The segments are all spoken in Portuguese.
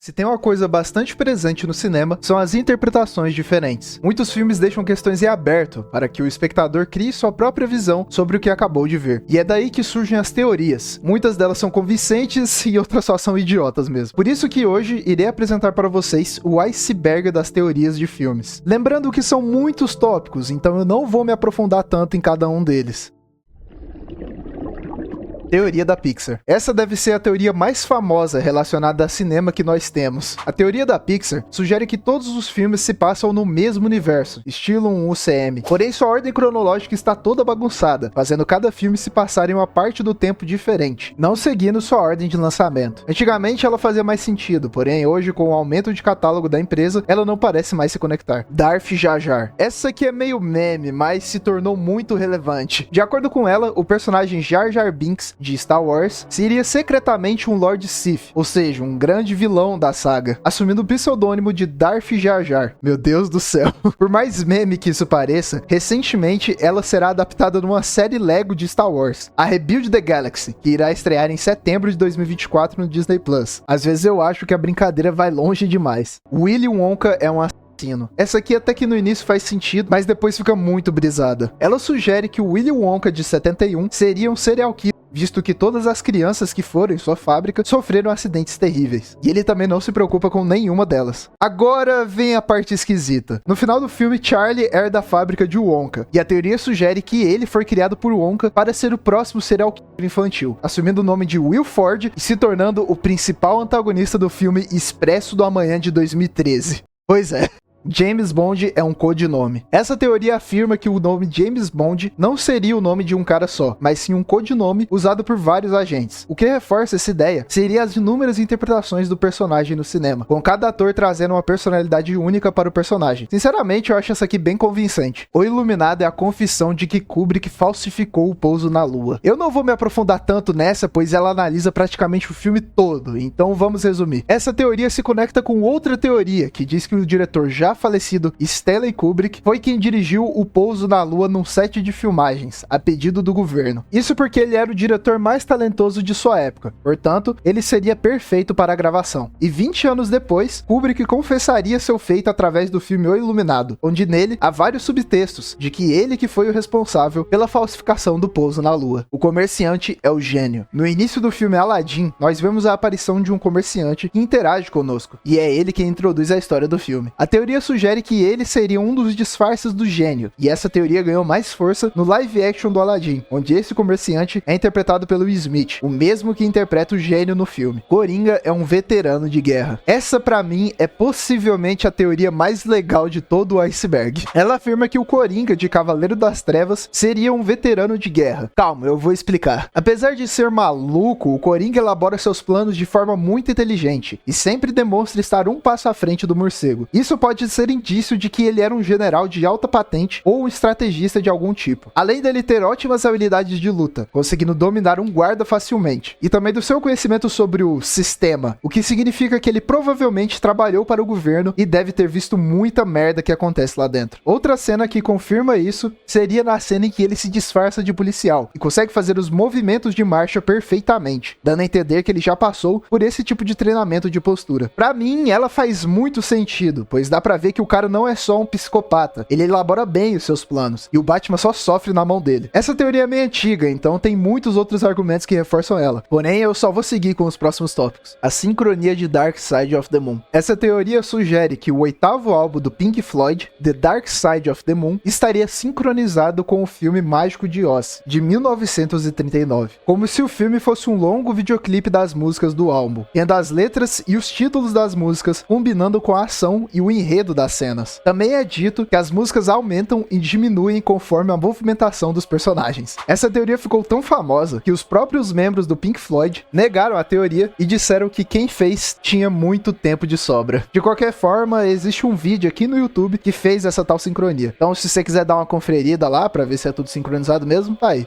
Se tem uma coisa bastante presente no cinema, são as interpretações diferentes. Muitos filmes deixam questões em aberto, para que o espectador crie sua própria visão sobre o que acabou de ver. E é daí que surgem as teorias. Muitas delas são convincentes e outras só são idiotas mesmo. Por isso que hoje irei apresentar para vocês o iceberg das teorias de filmes. Lembrando que são muitos tópicos, então eu não vou me aprofundar tanto em cada um deles. Teoria da Pixar. Essa deve ser a teoria mais famosa relacionada a cinema que nós temos. A teoria da Pixar sugere que todos os filmes se passam no mesmo universo, estilo um UCM. Porém, sua ordem cronológica está toda bagunçada, fazendo cada filme se passar em uma parte do tempo diferente, não seguindo sua ordem de lançamento. Antigamente ela fazia mais sentido, porém hoje, com o aumento de catálogo da empresa, ela não parece mais se conectar. Darth Jar Jar. Essa aqui é meio meme, mas se tornou muito relevante. De acordo com ela, o personagem Jar Jar Binks de Star Wars seria secretamente um Lord Sith, ou seja, um grande vilão da saga, assumindo o pseudônimo de Darth Jar Jar. Meu Deus do céu. Por mais meme que isso pareça, recentemente ela será adaptada numa série Lego de Star Wars, a Rebuild the Galaxy, que irá estrear em setembro de 2024 no Disney Plus. Às vezes eu acho que a brincadeira vai longe demais. Willy Wonka é um essa aqui até que no início faz sentido, mas depois fica muito brisada. Ela sugere que o Willy Wonka de 71 seria um serial killer, visto que todas as crianças que foram em sua fábrica sofreram acidentes terríveis. E ele também não se preocupa com nenhuma delas. Agora vem a parte esquisita. No final do filme, Charlie herda a fábrica de Wonka, e a teoria sugere que ele foi criado por Wonka para ser o próximo serial killer infantil, assumindo o nome de Will Ford e se tornando o principal antagonista do filme Expresso do Amanhã de 2013. Pois é. James Bond é um codinome. Essa teoria afirma que o nome James Bond não seria o nome de um cara só, mas sim um codinome usado por vários agentes. O que reforça essa ideia seria as inúmeras interpretações do personagem no cinema, com cada ator trazendo uma personalidade única para o personagem. Sinceramente, eu acho essa aqui bem convincente. O Iluminado é a confissão de que Kubrick falsificou o pouso na Lua. Eu não vou me aprofundar tanto nessa, pois ela analisa praticamente o filme todo, então vamos resumir. Essa teoria se conecta com outra teoria, que diz que o diretor já falecido Stanley Kubrick foi quem dirigiu o pouso na Lua num set de filmagens, a pedido do governo. Isso porque ele era o diretor mais talentoso de sua época, portanto, ele seria perfeito para a gravação. E 20 anos depois, Kubrick confessaria seu feito através do filme O Iluminado, onde nele há vários subtextos de que ele que foi o responsável pela falsificação do pouso na Lua. O comerciante é o gênio. No início do filme Aladdin, nós vemos a aparição de um comerciante que interage conosco, e é ele quem introduz a história do filme. A teoria sugere que ele seria um dos disfarces do gênio, e essa teoria ganhou mais força no live action do Aladdin, onde esse comerciante é interpretado pelo Will Smith, o mesmo que interpreta o gênio no filme. Coringa é um veterano de guerra. Essa pra mim é possivelmente a teoria mais legal de todo o iceberg. Ela afirma que o Coringa de Cavaleiro das Trevas seria um veterano de guerra. Calma, eu vou explicar. Apesar de ser maluco, o Coringa elabora seus planos de forma muito inteligente, e sempre demonstra estar um passo à frente do morcego. Isso pode ser indício de que ele era um general de alta patente ou um estrategista de algum tipo. Além dele ter ótimas habilidades de luta, conseguindo dominar um guarda facilmente, e também do seu conhecimento sobre o sistema, o que significa que ele provavelmente trabalhou para o governo e deve ter visto muita merda que acontece lá dentro. Outra cena que confirma isso seria na cena em que ele se disfarça de policial e consegue fazer os movimentos de marcha perfeitamente, dando a entender que ele já passou por esse tipo de treinamento de postura. Pra mim, ela faz muito sentido, pois dá pra ver que o cara não é só um psicopata, ele elabora bem os seus planos, e o Batman só sofre na mão dele. Essa teoria é meio antiga, então tem muitos outros argumentos que reforçam ela, porém eu só vou seguir com os próximos tópicos. A sincronia de Dark Side of the Moon. Essa teoria sugere que o 8º álbum do Pink Floyd, The Dark Side of the Moon, estaria sincronizado com o filme Mágico de Oz, de 1939, como se o filme fosse um longo videoclipe das músicas do álbum, tendo as letras e os títulos das músicas combinando com a ação e o enredo das cenas. Também é dito que as músicas aumentam e diminuem conforme a movimentação dos personagens. Essa teoria ficou tão famosa que os próprios membros do Pink Floyd negaram a teoria e disseram que quem fez tinha muito tempo de sobra. De qualquer forma, existe um vídeo aqui no YouTube que fez essa tal sincronia. Então, se você quiser dar uma conferida lá pra ver se é tudo sincronizado mesmo, tá aí.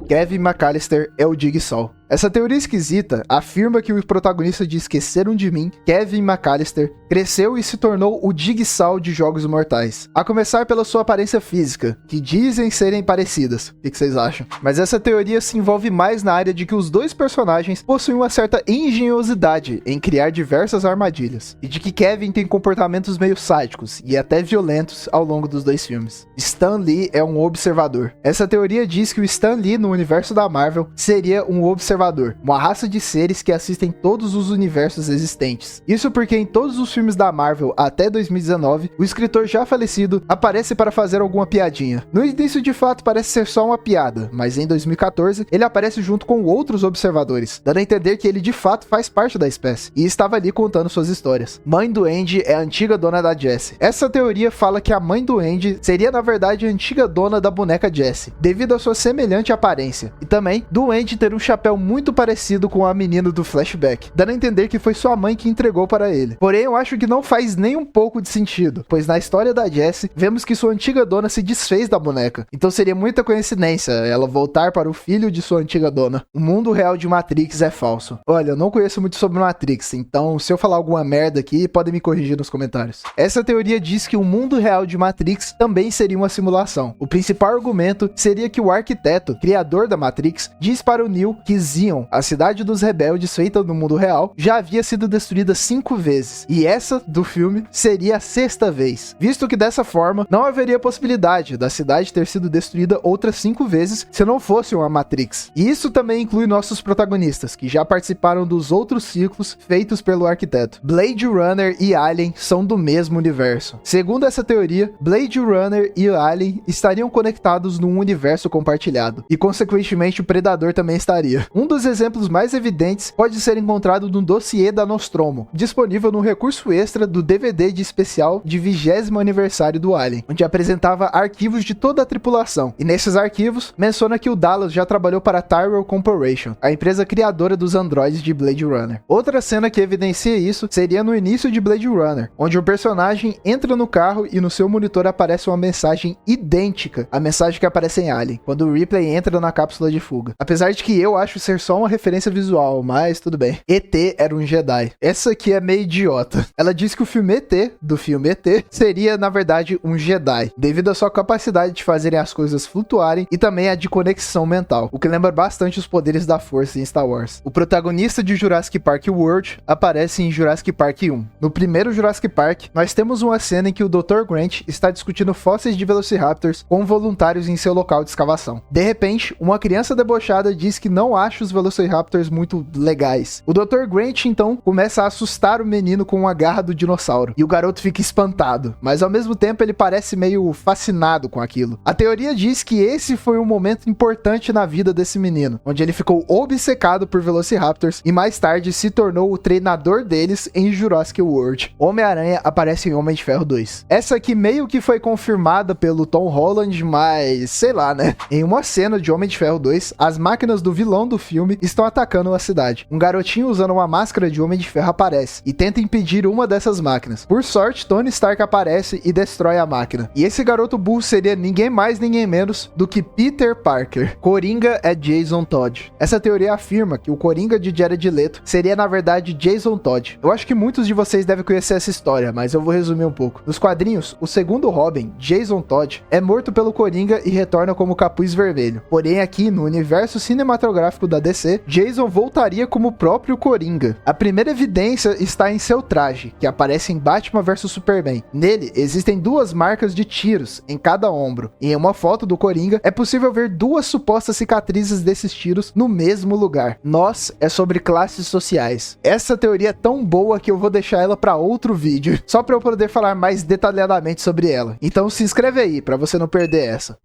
Kevin McAllister é o Jigsaw. Essa teoria esquisita afirma que o protagonista de Esqueceram de Mim, Kevin McAllister, cresceu e se tornou o Jigsaw de Jogos Mortais. A começar pela sua aparência física, que dizem serem parecidas. O que vocês acham? Mas essa teoria se envolve mais na área de que os dois personagens possuem uma certa engenhosidade em criar diversas armadilhas, e de que Kevin tem comportamentos meio sádicos e até violentos ao longo dos dois filmes. Stan Lee é um observador. Essa teoria diz que o Stan Lee no universo da Marvel seria um observador, uma raça de seres que assistem todos os universos existentes. Isso porque em todos os filmes da Marvel até 2019, o escritor já falecido aparece para fazer alguma piadinha. No início de fato parece ser só uma piada, mas em 2014 ele aparece junto com outros observadores, dando a entender que ele de fato faz parte da espécie, e estava ali contando suas histórias. Mãe Duende é a antiga dona da Jessie. Essa teoria fala que a Mãe Duende seria na verdade a antiga dona da boneca Jessie, devido à sua semelhante aparência, e também Duende ter um chapéu muito parecido com a menina do flashback, dando a entender que foi sua mãe que entregou para ele. Porém, eu acho que não faz nem um pouco de sentido, pois na história da Jessie, vemos que sua antiga dona se desfez da boneca, então seria muita coincidência ela voltar para o filho de sua antiga dona. O mundo real de Matrix é falso. Olha, eu não conheço muito sobre Matrix, então se eu falar alguma merda aqui, podem me corrigir nos comentários. Essa teoria diz que o mundo real de Matrix também seria uma simulação. O principal argumento seria que o arquiteto, criador da Matrix, diz para o Neo que Zion, a cidade dos rebeldes feita no mundo real, já havia sido destruída 5 vezes, e essa, do filme, seria a 6ª vez, visto que dessa forma, não haveria possibilidade da cidade ter sido destruída outras 5 vezes se não fosse uma Matrix. E isso também inclui nossos protagonistas, que já participaram dos outros ciclos feitos pelo arquiteto. Blade Runner e Alien são do mesmo universo. Segundo essa teoria, Blade Runner e Alien estariam conectados num universo compartilhado, e consequentemente o Predador também estaria. Um dos exemplos mais evidentes pode ser encontrado no dossiê da Nostromo, disponível no recurso extra do DVD de especial de 20º aniversário do Alien, onde apresentava arquivos de toda a tripulação, e nesses arquivos menciona que o Dallas já trabalhou para a Tyrell Corporation, a empresa criadora dos androides de Blade Runner. Outra cena que evidencia isso seria no início de Blade Runner, onde o personagem entra no carro e no seu monitor aparece uma mensagem idêntica à mensagem que aparece em Alien, quando o Ripley entra na cápsula de fuga. Apesar de que eu acho ser só uma referência visual, mas tudo bem. ET era um Jedi. Essa aqui é meio idiota. Ela diz que o filme ET, do filme ET, seria na verdade um Jedi, devido à sua capacidade de fazerem as coisas flutuarem e também a de conexão mental, o que lembra bastante os poderes da força em Star Wars. O protagonista de Jurassic Park World aparece em Jurassic Park 1. No primeiro Jurassic Park, nós temos uma cena em que o Dr. Grant está discutindo fósseis de Velociraptors com voluntários em seu local de escavação. De repente, uma criança debochada diz que não acha os Velociraptors muito legais. O Dr. Grant, então, começa a assustar o menino com a garra do dinossauro, e o garoto fica espantado, mas ao mesmo tempo ele parece meio fascinado com aquilo. A teoria diz que esse foi um momento importante na vida desse menino, onde ele ficou obcecado por Velociraptors e mais tarde se tornou o treinador deles em Jurassic World. Homem-Aranha aparece em Homem de Ferro 2. Essa aqui meio que foi confirmada pelo Tom Holland, mas sei lá, né? Em uma cena de Homem de Ferro 2, as máquinas do vilão do filme estão atacando a cidade. Um garotinho usando uma máscara de Homem de Ferro aparece e tenta impedir uma dessas máquinas. Por sorte, Tony Stark aparece e destrói a máquina. E esse garoto burro seria ninguém mais, ninguém menos do que Peter Parker. Coringa é Jason Todd. Essa teoria afirma que o Coringa de Jared Leto seria na verdade Jason Todd. Eu acho que muitos de vocês devem conhecer essa história, mas eu vou resumir um pouco. Nos quadrinhos, o segundo Robin, Jason Todd, é morto pelo Coringa e retorna como Capuz Vermelho. Porém, aqui no universo cinematográfico da DC, Jason voltaria como o próprio Coringa. A primeira evidência está em seu traje, que aparece em Batman vs Superman. Nele, existem 2 marcas de tiros em cada ombro, e em uma foto do Coringa é possível ver 2 supostas cicatrizes desses tiros no mesmo lugar. Nós é sobre classes sociais. Essa teoria é tão boa que eu vou deixar ela para outro vídeo, só para eu poder falar mais detalhadamente sobre ela. Então se inscreve aí para você não perder essa.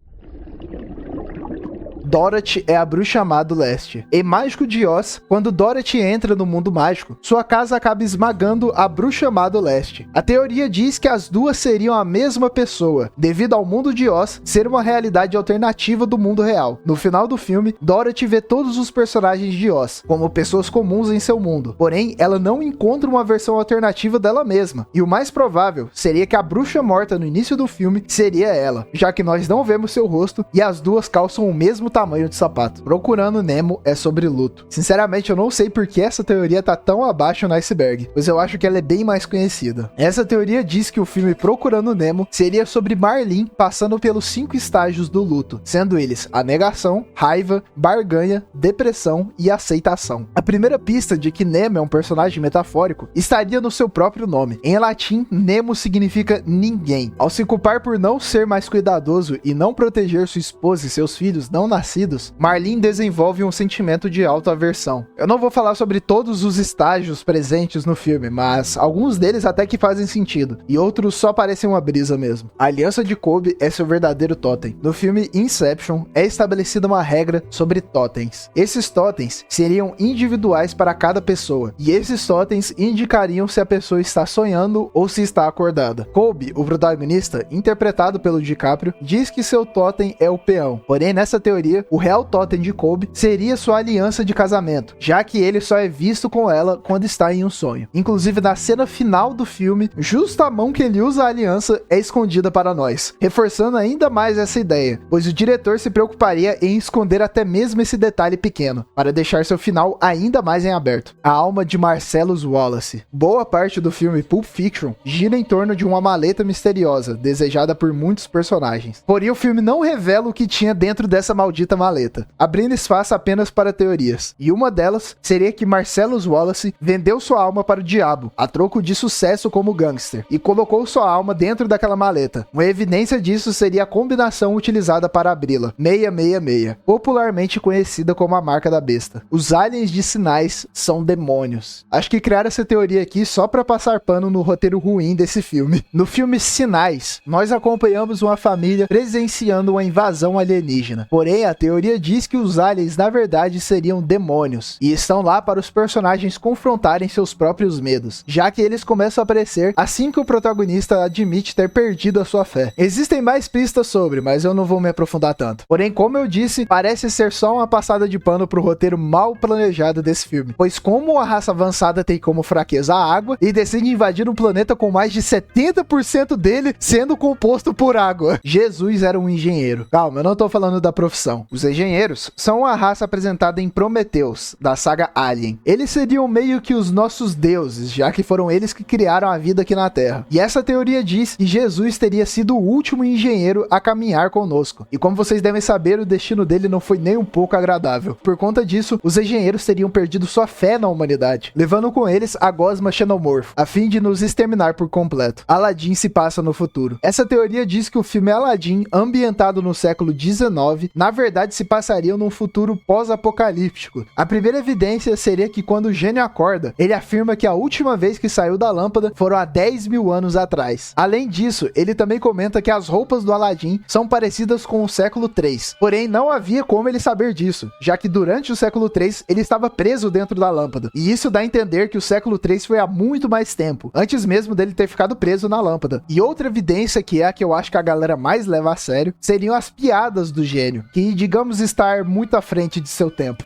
Dorothy é a bruxa má do leste. Em Mágico de Oz, quando Dorothy entra no mundo mágico, sua casa acaba esmagando a bruxa má do leste. A teoria diz que as duas seriam a mesma pessoa, devido ao mundo de Oz ser uma realidade alternativa do mundo real. No final do filme, Dorothy vê todos os personagens de Oz como pessoas comuns em seu mundo, porém ela não encontra uma versão alternativa dela mesma, e o mais provável seria que a bruxa morta no início do filme seria ela, já que nós não vemos seu rosto e as duas calçam o mesmo tamanho tamanho de sapato. Procurando Nemo é sobre luto. Sinceramente, eu não sei por que essa teoria tá tão abaixo no iceberg, pois eu acho que ela é bem mais conhecida. Essa teoria diz que o filme Procurando Nemo seria sobre Marlin passando pelos 5 estágios do luto, sendo eles a negação, raiva, barganha, depressão e aceitação. A primeira pista de que Nemo é um personagem metafórico estaria no seu próprio nome. Em latim, Nemo significa ninguém. Ao se culpar por não ser mais cuidadoso e não proteger sua esposa e seus filhos não nascidos, Marlin desenvolve um sentimento de autoaversão. Eu não vou falar sobre todos os estágios presentes no filme, mas alguns deles até que fazem sentido, e outros só parecem uma brisa mesmo. A aliança de Colby é seu verdadeiro totem. No filme Inception, é estabelecida uma regra sobre totens. Esses totens seriam individuais para cada pessoa, e esses totens indicariam se a pessoa está sonhando ou se está acordada. Colby, o protagonista, interpretado pelo DiCaprio, diz que seu totem é o peão. Porém, nessa teoria, o real totem de Colby seria sua aliança de casamento, já que ele só é visto com ela quando está em um sonho. Inclusive, na cena final do filme, justo a mão que ele usa a aliança é escondida para nós, reforçando ainda mais essa ideia, pois o diretor se preocuparia em esconder até mesmo esse detalhe pequeno, para deixar seu final ainda mais em aberto. A alma de Marcellus Wallace. Boa parte do filme Pulp Fiction gira em torno de uma maleta misteriosa, desejada por muitos personagens. Porém, o filme não revela o que tinha dentro dessa maldita maleta, abrindo espaço apenas para teorias. E uma delas seria que Marcellus Wallace vendeu sua alma para o diabo, a troco de sucesso como gangster, e colocou sua alma dentro daquela maleta. Uma evidência disso seria a combinação utilizada para abri-la, 666, popularmente conhecida como a marca da besta. Os aliens de Sinais são demônios. Acho que criaram essa teoria aqui só para passar pano no roteiro ruim desse filme. No filme Sinais, nós acompanhamos uma família presenciando uma invasão alienígena. Porém, a teoria diz que os aliens na verdade seriam demônios, e estão lá para os personagens confrontarem seus próprios medos, já que eles começam a aparecer assim que o protagonista admite ter perdido a sua fé. Existem mais pistas sobre, mas eu não vou me aprofundar tanto. Porém, como eu disse, parece ser só uma passada de pano pro roteiro mal planejado desse filme, pois como a raça avançada tem como fraqueza a água e decide invadir um planeta com mais de 70% dele sendo composto por água. Jesus era um engenheiro. Calma, eu não tô falando da profissão. Os engenheiros são a raça apresentada em Prometheus, da saga Alien. Eles seriam meio que os nossos deuses, já que foram eles que criaram a vida aqui na Terra. E essa teoria diz que Jesus teria sido o último engenheiro a caminhar conosco. E como vocês devem saber, o destino dele não foi nem um pouco agradável. Por conta disso, os engenheiros teriam perdido sua fé na humanidade, levando com eles a gosma xenomorfo, a fim de nos exterminar por completo. Aladdin se passa no futuro. Essa teoria diz que o filme Aladdin, ambientado no século XIX, na verdade se passaria num futuro pós-apocalíptico. A primeira evidência seria que quando o gênio acorda, ele afirma que a última vez que saiu da lâmpada foram há 10 mil anos atrás. Além disso, ele também comenta que as roupas do Aladdin são parecidas com o século III. Porém, não havia como ele saber disso, já que durante o século III ele estava preso dentro da lâmpada. E isso dá a entender que o século III foi há muito mais tempo, antes mesmo dele ter ficado preso na lâmpada. E outra evidência, que é a que eu acho que a galera mais leva a sério, seriam as piadas do gênio, que digamos estar muito à frente de seu tempo.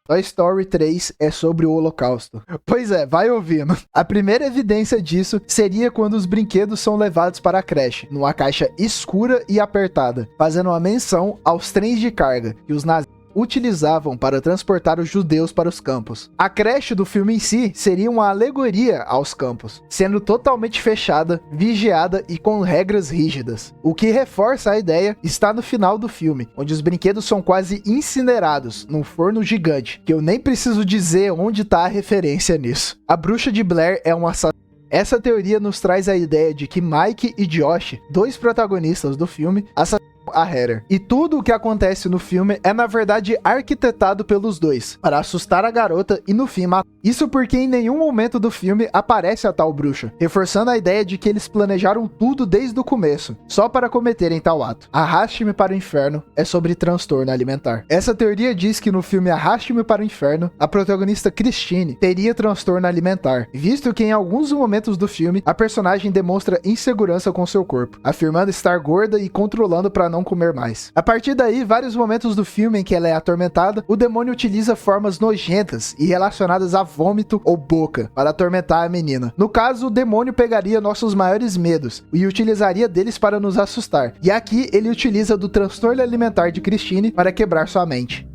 Toy Story 3 é sobre o Holocausto. Pois é, vai ouvindo. A primeira evidência disso seria quando os brinquedos são levados para a creche, numa caixa escura e apertada, fazendo uma menção aos trens de carga que os nazistas utilizavam para transportar os judeus para os campos. A creche do filme em si seria uma alegoria aos campos, sendo totalmente fechada, vigiada e com regras rígidas. O que reforça a ideia está no final do filme, onde os brinquedos são quase incinerados num forno gigante, que eu nem preciso dizer onde está a referência nisso. A bruxa de Blair é um assassino. Essa teoria nos traz a ideia de que Mike e Josh, dois protagonistas do filme, assassinam a Heather. E tudo o que acontece no filme é na verdade arquitetado pelos dois, para assustar a garota e no fim matar. Isso porque em nenhum momento do filme aparece a tal bruxa, reforçando a ideia de que eles planejaram tudo desde o começo, só para cometerem tal ato. Arraste-me para o Inferno é sobre transtorno alimentar. Essa teoria diz que no filme Arraste-me para o Inferno, a protagonista Christine teria transtorno alimentar, visto que em alguns momentos do filme a personagem demonstra insegurança com seu corpo, afirmando estar gorda e controlando para não não comer mais. A partir daí, vários momentos do filme em que ela é atormentada, o demônio utiliza formas nojentas e relacionadas a vômito ou boca para atormentar a menina. No caso, o demônio pegaria nossos maiores medos e utilizaria deles para nos assustar. E aqui ele utiliza do transtorno alimentar de Christine para quebrar sua mente.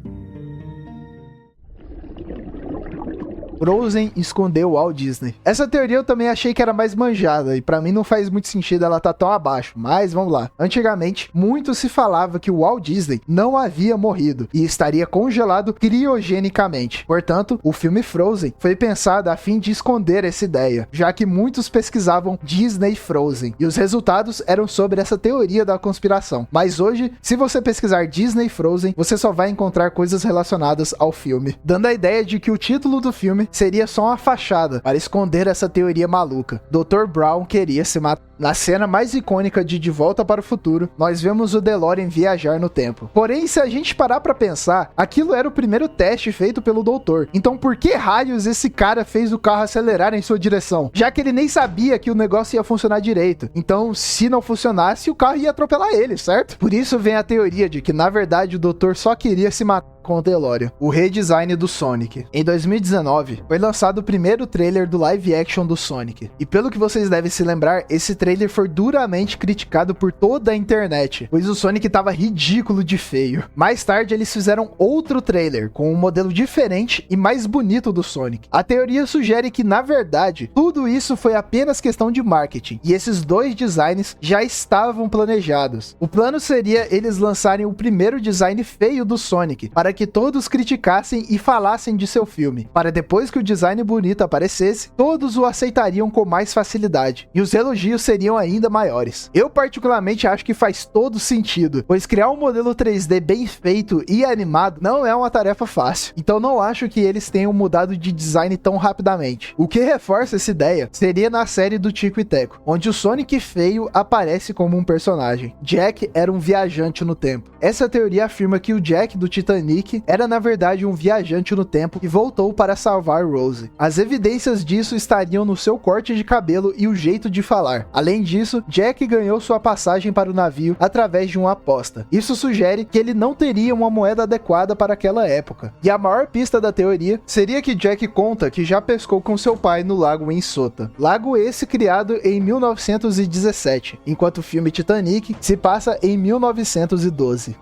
Frozen escondeu o Walt Disney. Essa teoria eu também achei que era mais manjada, e pra mim não faz muito sentido ela tá tão abaixo, mas vamos lá. Antigamente, muito se falava que o Walt Disney não havia morrido e estaria congelado criogenicamente. Portanto, o filme Frozen foi pensado a fim de esconder essa ideia, já que muitos pesquisavam Disney Frozen, e os resultados eram sobre essa teoria da conspiração. Mas hoje, se você pesquisar Disney Frozen, você só vai encontrar coisas relacionadas ao filme, dando a ideia de que o título do filme seria só uma fachada para esconder essa teoria maluca. Dr. Brown queria se matar. Na cena mais icônica de Volta para o Futuro, nós vemos o DeLorean viajar no tempo. Porém, se a gente parar pra pensar, aquilo era o primeiro teste feito pelo doutor. Então por que raios esse cara fez o carro acelerar em sua direção? Já que ele nem sabia que o negócio ia funcionar direito. Então, se não funcionasse, o carro ia atropelar ele, certo? Por isso vem a teoria de que, na verdade, o doutor só queria se matar com o DeLorean. O redesign do Sonic. Em 2019, foi lançado o primeiro trailer do live action do Sonic. E pelo que vocês devem se lembrar, esse trailer foi duramente criticado por toda a internet, pois o Sonic tava ridículo de feio. Mais tarde, eles fizeram outro trailer, com um modelo diferente e mais bonito do Sonic. A teoria sugere que, na verdade, tudo isso foi apenas questão de marketing, e esses dois designs já estavam planejados. O plano seria eles lançarem o primeiro design feio do Sonic, para que todos criticassem e falassem de seu filme, para depois que o design bonito aparecesse, todos o aceitariam com mais facilidade, e os elogios seriam ainda maiores. Eu particularmente acho que faz todo sentido, pois criar um modelo 3D bem feito e animado não é uma tarefa fácil, então não acho que eles tenham mudado de design tão rapidamente. O que reforça essa ideia seria na série do Tico e Teco, onde o Sonic feio aparece como um personagem. Jack era um viajante no tempo. Essa teoria afirma que o Jack do Titanic era na verdade um viajante no tempo e voltou para salvar Rose. As evidências disso estariam no seu corte de cabelo e o jeito de falar. Além disso, Jack ganhou sua passagem para o navio através de uma aposta. Isso sugere que ele não teria uma moeda adequada para aquela época. E a maior pista da teoria seria que Jack conta que já pescou com seu pai no lago Minnesota. Lago esse criado em 1917, enquanto o filme Titanic se passa em 1912.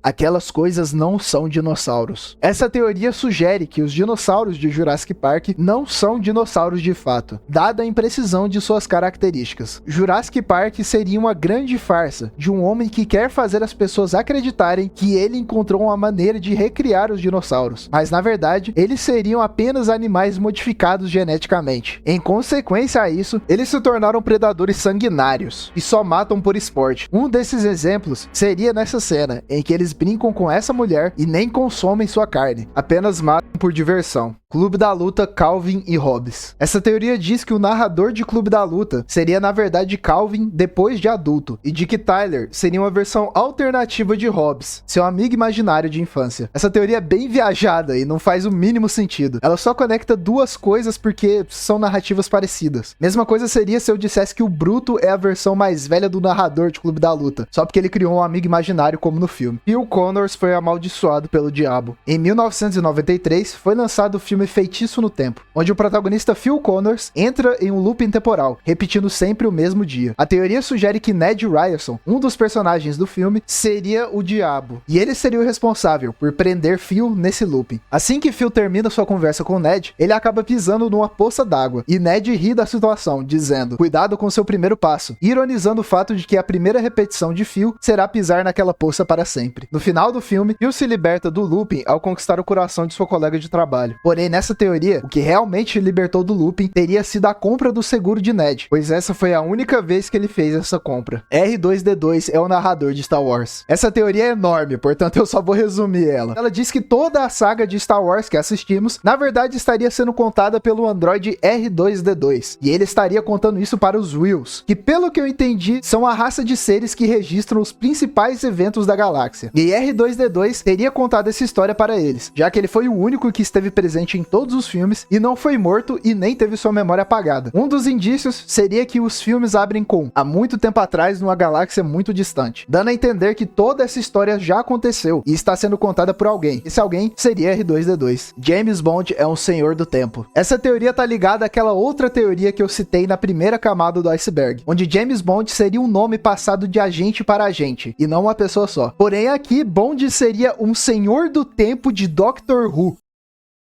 Aquelas coisas não são dinossauros. Essa teoria sugere que os dinossauros de Jurassic Park não são dinossauros de fato, dada a imprecisão de suas características. Jurassic Park seria uma grande farsa de um homem que quer fazer as pessoas acreditarem que ele encontrou uma maneira de recriar os dinossauros, mas na verdade, eles seriam apenas animais modificados geneticamente. Em consequência a isso, eles se tornaram predadores sanguinários e só matam por esporte. Um desses exemplos seria nessa cena, em que eles brincam com essa mulher e nem consomem sua carne, apenas matam por diversão. Clube da Luta, Calvin e Hobbes. Essa teoria diz que o narrador de Clube da Luta seria na verdade Calvin depois de adulto, e de que Tyler seria uma versão alternativa de Hobbes, seu amigo imaginário de infância. Essa teoria é bem viajada e não faz o mínimo sentido. Ela só conecta duas coisas porque são narrativas parecidas. Mesma coisa seria se eu dissesse que o Bruto é a versão mais velha do narrador de Clube da Luta, só porque ele criou um amigo imaginário como no filme. Phil Connors foi amaldiçoado pelo diabo. Em 1993, foi lançado o filme Feitiço no Tempo, onde o protagonista Phil Connors entra em um looping temporal, repetindo sempre o mesmo dia. A teoria sugere que Ned Ryerson, um dos personagens do filme, seria o diabo, e ele seria o responsável por prender Phil nesse looping. Assim que Phil termina sua conversa com Ned, ele acaba pisando numa poça d'água, e Ned ri da situação, dizendo, cuidado com seu primeiro passo, ironizando o fato de que a primeira repetição de Phil será pisar naquela poça para sempre. No final do filme, Phil se liberta do looping ao conquistar o coração de sua colega de trabalho. Porém, nessa teoria, o que realmente libertou do looping teria sido a compra do seguro de Ned, pois essa foi a única vez que ele fez essa compra. R2-D2 é o narrador de Star Wars. Essa teoria é enorme, portanto eu só vou resumir ela. Ela diz que toda a saga de Star Wars que assistimos, na verdade estaria sendo contada pelo androide R2-D2, e ele estaria contando isso para os Whills, que pelo que eu entendi, são a raça de seres que registram os principais eventos da galáxia. E E R2-D2 teria contado essa história para eles, já que ele foi o único que esteve presente em todos os filmes e não foi morto e nem teve sua memória apagada. Um dos indícios seria que os filmes abrem com há muito tempo atrás numa galáxia muito distante, dando a entender que toda essa história já aconteceu e está sendo contada por alguém. Esse alguém seria R2-D2. James Bond é um senhor do tempo. Essa teoria tá ligada àquela outra teoria que eu citei na primeira camada do iceberg, onde James Bond seria um nome passado de agente para agente, e não uma pessoa só. Porém aqui, Bond seria um senhor do tempo de Doctor Who.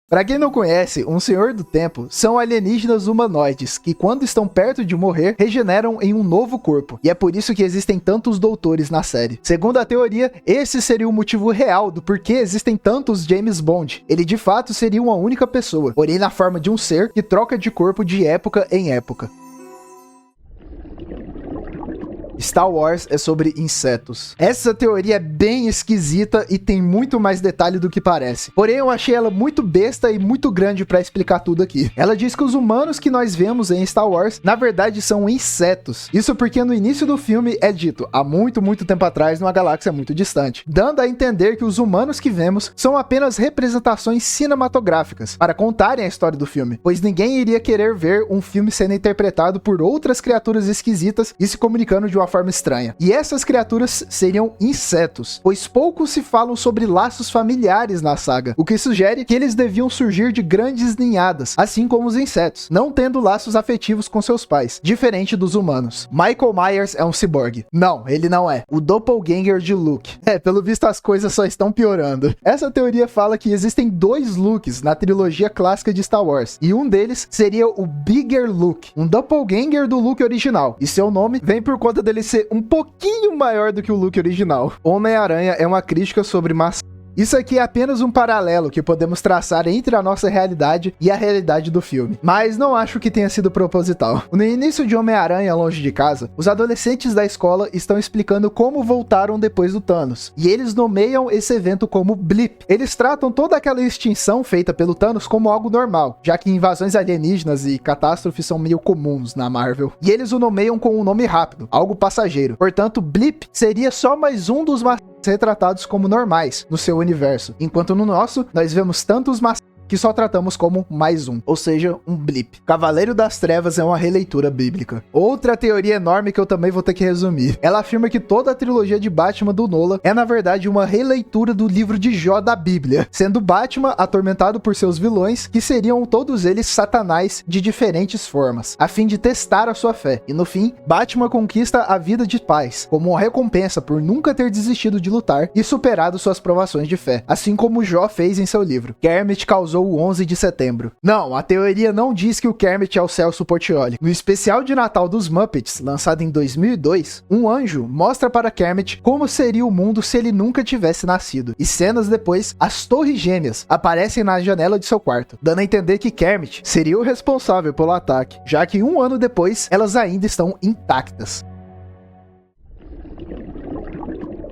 Pra quem não conhece, um Senhor do Tempo são alienígenas humanoides que, quando estão perto de morrer, regeneram em um novo corpo. E é por isso que existem tantos doutores na série. Segundo a teoria, esse seria o motivo real do porquê existem tantos James Bond. Ele de fato seria uma única pessoa, porém na forma de um ser que troca de corpo de época em época. Star Wars é sobre insetos. Essa teoria é bem esquisita e tem muito mais detalhe do que parece. Porém, eu achei ela muito besta e muito grande pra explicar tudo aqui. Ela diz que os humanos que nós vemos em Star Wars, na verdade, são insetos. Isso porque no início do filme é dito, há muito tempo atrás, numa galáxia muito distante, dando a entender que os humanos que vemos são apenas representações cinematográficas para contarem a história do filme, pois ninguém iria querer ver um filme sendo interpretado por outras criaturas esquisitas e se comunicando de uma forma estranha. E essas criaturas seriam insetos, pois pouco se falam sobre laços familiares na saga, o que sugere que eles deviam surgir de grandes ninhadas, assim como os insetos, não tendo laços afetivos com seus pais, diferente dos humanos. Michael Myers é um ciborgue. Não, ele não é. O doppelganger de Luke. Pelo visto as coisas só estão piorando. Essa teoria fala que existem 2 Lukes na trilogia clássica de Star Wars, e um deles seria o Bigger Luke, um doppelganger do Luke original, e seu nome vem por conta dele ser um pouquinho maior do que o Luke original. Homem-Aranha é uma crítica sobre Isso aqui é apenas um paralelo que podemos traçar entre a nossa realidade e a realidade do filme, mas não acho que tenha sido proposital. No início de Homem-Aranha Longe de Casa, os adolescentes da escola estão explicando como voltaram depois do Thanos, e eles nomeiam esse evento como Blip. Eles tratam toda aquela extinção feita pelo Thanos como algo normal, já que invasões alienígenas e catástrofes são meio comuns na Marvel, e eles o nomeiam com um nome rápido, algo passageiro. Portanto, Blip seria só mais um dos retratados como normais no seu universo, enquanto no nosso nós vemos tantos que só tratamos como mais um, ou seja, um blip. Cavaleiro das Trevas é uma releitura bíblica. Outra teoria enorme que eu também vou ter que resumir. Ela afirma que toda a trilogia de Batman do Nolan é na verdade uma releitura do livro de Jó da Bíblia, sendo Batman atormentado por seus vilões, que seriam todos eles Satanás de diferentes formas, a fim de testar a sua fé. E no fim, Batman conquista a vida de paz, como uma recompensa por nunca ter desistido de lutar e superado suas provações de fé, assim como Jó fez em seu livro. Kermit causou o 11 de setembro. Não, a teoria não diz que o Kermit é o Celso Portiolli. No especial de Natal dos Muppets, lançado em 2002, um anjo mostra para Kermit como seria o mundo se ele nunca tivesse nascido. E cenas depois, as Torres Gêmeas aparecem na janela de seu quarto, dando a entender que Kermit seria o responsável pelo ataque, já que um ano depois, elas ainda estão intactas.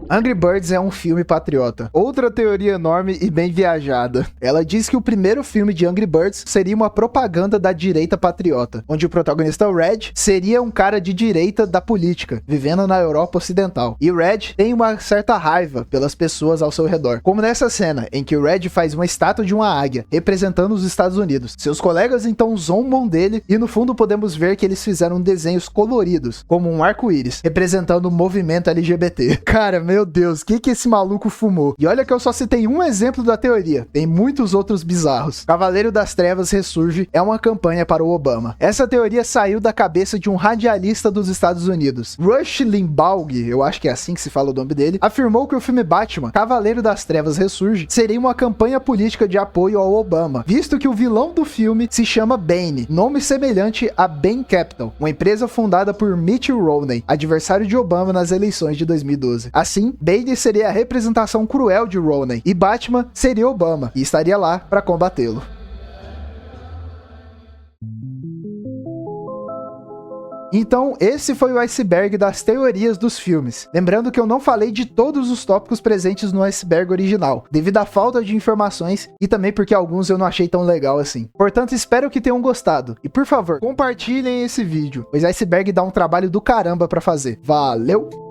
Angry Birds é um filme patriota. Outra teoria enorme e bem viajada. Ela diz que o primeiro filme de Angry Birds seria uma propaganda da direita patriota, onde o protagonista Red seria um cara de direita da política, vivendo na Europa Ocidental. E Red tem uma certa raiva pelas pessoas ao seu redor, como nessa cena, em que o Red faz uma estátua de uma águia, representando os Estados Unidos. Seus colegas então zombam dele, e no fundo podemos ver que eles fizeram desenhos coloridos, como um arco-íris, representando o movimento LGBT. Cara, meu Deus, o que esse maluco fumou? E olha que eu só citei um exemplo da teoria, tem muitos outros bizarros. Cavaleiro das Trevas Ressurge é uma campanha para o Obama. Essa teoria saiu da cabeça de um radialista dos Estados Unidos. Rush Limbaugh, eu acho que é assim que se fala o nome dele, afirmou que o filme Batman, Cavaleiro das Trevas Ressurge, seria uma campanha política de apoio ao Obama, visto que o vilão do filme se chama Bane, nome semelhante a Bain Capital, uma empresa fundada por Mitt Romney, adversário de Obama nas eleições de 2012. Assim, Bane seria a representação cruel de Romney, e Batman seria Obama, e estaria lá para combatê-lo. Então, esse foi o iceberg das teorias dos filmes. Lembrando que eu não falei de todos os tópicos presentes no iceberg original, devido à falta de informações e também porque alguns eu não achei tão legal assim. Portanto, espero que tenham gostado. E por favor, compartilhem esse vídeo, pois iceberg dá um trabalho do caramba pra fazer. Valeu!